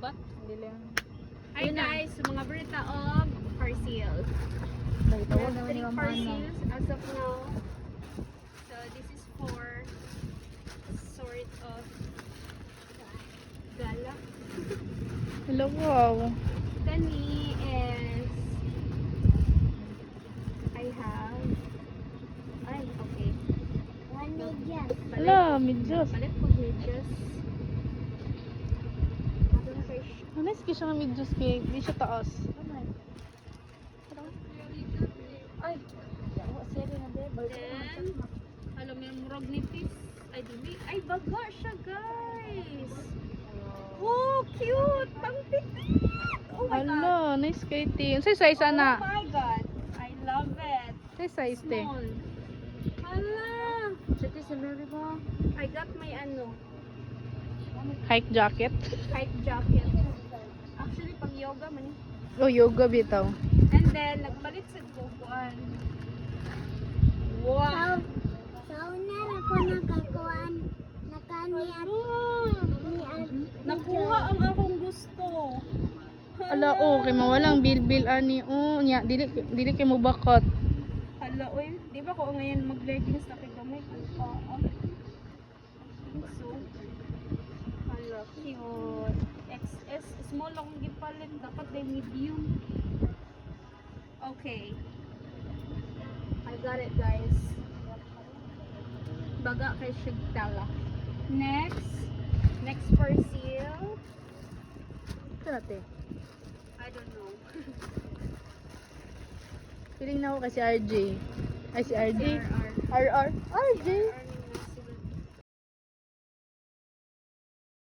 Dapat? Dili. Hi guys, mga berita of parcels. Dahil We tawag have naman 3 ni Mama. parcels as of now. So this is for sort of gala. Hello, wow. Tani is I have okay. One medyas. Hala, medyas. Palit ko medyas. Ano is siya ng medyas kay? Di siya taas. Ay, then, alam mo yung murag nipis. Ay, dili. Ay, baga siya, guys. Oh, cute! Pang petit! Oh my God. Hala, nice skating. Say size Oh ana. my God. I love it. Say size te. Small. Hala. Check this, ba? I got my Hike jacket. hike jacket. Actually, pang yoga man. Oh, yoga bitaw. And then, nagpalit sa guguan. Wow! Sauna ako nakakuan nakanian Nakuha ang akong gusto. Ala, oh, kay mawalang bilbil ani. Oh, nya dili kay mo bakot. Hala, oy. Di ba ko ngayon mag-leggings na kay gamay ko pa. So, hala, cute. XS, small lang ang gipalit. Dapat ay medium. Okay. I got it, guys. Baga kay Shigtala. Next parcel. Ito natin. I don't know. Piling na ako kasi RJ. Ay, si RJ. RR. RR. RJ.